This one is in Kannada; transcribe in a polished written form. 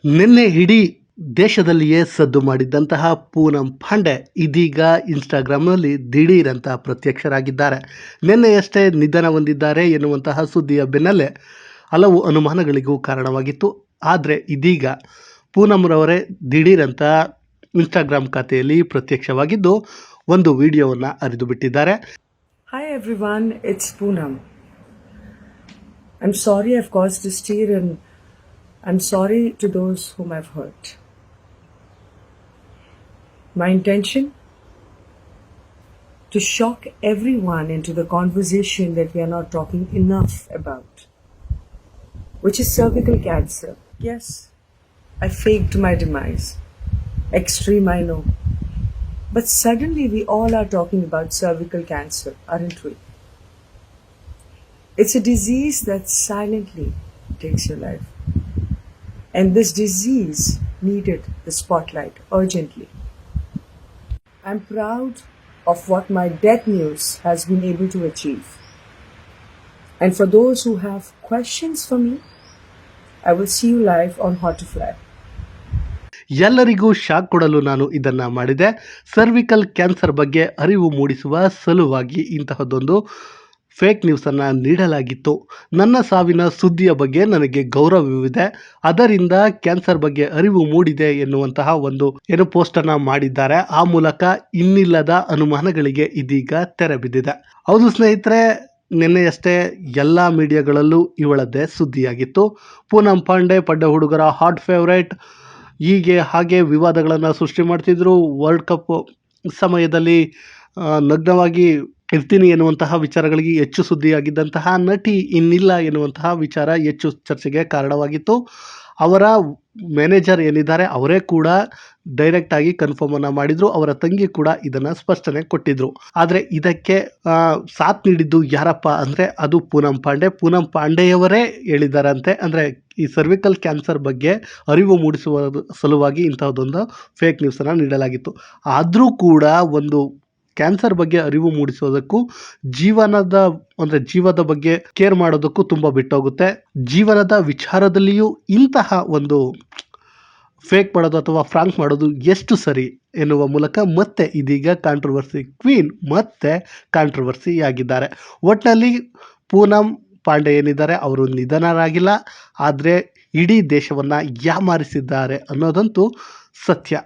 ನಿನ್ನೆ ಇಡೀ ದೇಶದಲ್ಲಿಯೇ ಸದ್ದು ಮಾಡಿದ್ದಂತಹ ಪೂನಂ ಪಾಂಡೆ ಇದೀಗ ಇನ್ಸ್ಟಾಗ್ರಾಮ್ನಲ್ಲಿ ದಿಢೀರಂತ ಪ್ರತ್ಯಕ್ಷರಾಗಿದ್ದಾರೆ. ನಿನ್ನೆಯಷ್ಟೇ ನಿಧನ ಹೊಂದಿದ್ದಾರೆ ಎನ್ನುವಂತಹ ಸುದ್ದಿಯ ಬೆನ್ನಲ್ಲೇ ಹಲವು ಅನುಮಾನಗಳಿಗೂ ಕಾರಣವಾಗಿತ್ತು. ಆದರೆ ಇದೀಗ ಪೂನಂರವರೇ ದಿಢೀರಂತ ಇನ್ಸ್ಟಾಗ್ರಾಮ್ ಖಾತೆಯಲ್ಲಿ ಪ್ರತ್ಯಕ್ಷವಾಗಿದ್ದು ಒಂದು ವಿಡಿಯೋವನ್ನು ಹರಿದು ಬಿಟ್ಟಿದ್ದಾರೆ. Hi everyone, it's Poonam. I'm sorry I've caused this tear and I'm sorry to those whom I've hurt. My intention? To shock everyone into the conversation that we are not talking enough about, which is cervical cancer. Yes, I faked my demise. Extreme, I know. But suddenly we all are talking about cervical cancer, aren't we? It's a disease that silently takes your life. And this disease needed the spotlight urgently. I'm proud of what my death news has been able to achieve. And for those who have questions for me, I will see you live on Hot to Fly. ಎಲ್ಲರಿಗೂ ಶಾಕ್ ಕೊಡಲು ನಾನು ಇದನ್ನು ಮಾಡಿದೆ. ಸರ್ವಿಕಲ್ ಕ್ಯಾನ್ಸರ್ ಬಗ್ಗೆ ಅರಿವು ಮೂಡಿಸುವ ಸಲುವಾಗಿ ಇಂತಹದ್ದೊಂದು ಫೇಕ್ ನ್ಯೂಸನ್ನು ನೀಡಲಾಗಿತ್ತು. ನನ್ನ ಸಾವಿನ ಸುದ್ದಿಯ ಬಗ್ಗೆ ನನಗೆ ಗೌರವವಿದೆ, ಅದರಿಂದ ಕ್ಯಾನ್ಸರ್ ಬಗ್ಗೆ ಅರಿವು ಮೂಡಿದೆ ಎನ್ನುವಂತಹ ಒಂದು ಪೋಸ್ಟನ್ನು ಮಾಡಿದ್ದಾರೆ. ಆ ಮೂಲಕ ಇನ್ನಿಲ್ಲದ ಅನುಮಾನಗಳಿಗೆ ಇದೀಗ ತೆರೆ ಬಿದ್ದಿದೆ. ಹೌದು ಸ್ನೇಹಿತರೆ, ನಿನ್ನೆಯಷ್ಟೇ ಎಲ್ಲ ಮೀಡಿಯಾಗಳಲ್ಲೂ ಇವಳದ್ದೇ ಸುದ್ದಿಯಾಗಿತ್ತು. ಪೂನಂ ಪಾಂಡೆ ಪಡ್ಡ ಹುಡುಗರ ಹಾಟ್ ಫೇವರೇಟ್, ಹೀಗೆ ಹಾಗೆ ವಿವಾದಗಳನ್ನು ಸೃಷ್ಟಿ ಮಾಡ್ತಿದ್ರು. ವರ್ಲ್ಡ್ ಕಪ್ ಸಮಯದಲ್ಲಿ ನಗ್ನವಾಗಿ ಇರ್ತೀನಿ ಎನ್ನುವಂತಹ ವಿಚಾರಗಳಿಗೆ ಹೆಚ್ಚು ಸುದ್ದಿಯಾಗಿದ್ದಂತಹ ನಟಿ ಇನ್ನಿಲ್ಲ ಎನ್ನುವಂತಹ ವಿಚಾರ ಹೆಚ್ಚು ಚರ್ಚೆಗೆ ಕಾರಣವಾಗಿತ್ತು. ಅವರ ಮ್ಯಾನೇಜರ್ ಏನಿದ್ದಾರೆ ಅವರೇ ಕೂಡ ಡೈರೆಕ್ಟಾಗಿ ಕನ್ಫರ್ಮನ್ನು ಮಾಡಿದರು. ಅವರ ತಂಗಿ ಕೂಡ ಇದನ್ನು ಸ್ಪಷ್ಟನೆ ಕೊಟ್ಟಿದ್ರು. ಆದರೆ ಇದಕ್ಕೆ ಸಾಥ್ ನೀಡಿದ್ದು ಯಾರಪ್ಪ ಅಂದರೆ ಅದು ಪೂನಂ ಪಾಂಡೆ. ಪೂನಂ ಪಾಂಡೆಯವರೇ ಹೇಳಿದ್ದಾರಂತೆ. ಅಂದರೆ ಈ ಸರ್ವಿಕಲ್ ಕ್ಯಾನ್ಸರ್ ಬಗ್ಗೆ ಅರಿವು ಮೂಡಿಸುವ ಸಲುವಾಗಿ ಇಂತಹದ್ದೊಂದು ಫೇಕ್ ನ್ಯೂಸನ್ನು ನೀಡಲಾಗಿತ್ತು. ಆದರೂ ಕೂಡ ಒಂದು ಕ್ಯಾನ್ಸರ್ ಬಗ್ಗೆ ಅರಿವು ಮೂಡಿಸೋದಕ್ಕೂ ಜೀವದ ಬಗ್ಗೆ ಕೇರ್ ಮಾಡೋದಕ್ಕೂ ತುಂಬ ಬಿಟ್ಟೋಗುತ್ತೆ. ಜೀವನದ ವಿಚಾರದಲ್ಲಿಯೂ ಇಂತಹ ಒಂದು ಫೇಕ್ ಮಾಡೋದು ಅಥವಾ ಫ್ರಾಂಕ್ ಮಾಡೋದು ಎಷ್ಟು ಸರಿ ಎನ್ನುವ ಮೂಲಕ ಮತ್ತೆ ಇದೀಗ ಕಾಂಟ್ರವರ್ಸಿ ಕ್ವೀನ್ ಮತ್ತೆ ಕಾಂಟ್ರವರ್ಸಿ ಆಗಿದ್ದಾರೆ. ಒಟ್ಟಿನಲ್ಲಿ ಪೂನಂ ಪಾಂಡೆ ಏನಿದ್ದಾರೆ ಅವರು ನಿಧನರಾಗಿಲ್ಲ, ಆದರೆ ಇಡೀ ದೇಶವನ್ನು ಯಾಮಾರಿಸಿದ್ದಾರೆ ಅನ್ನೋದಂತೂ ಸತ್ಯ.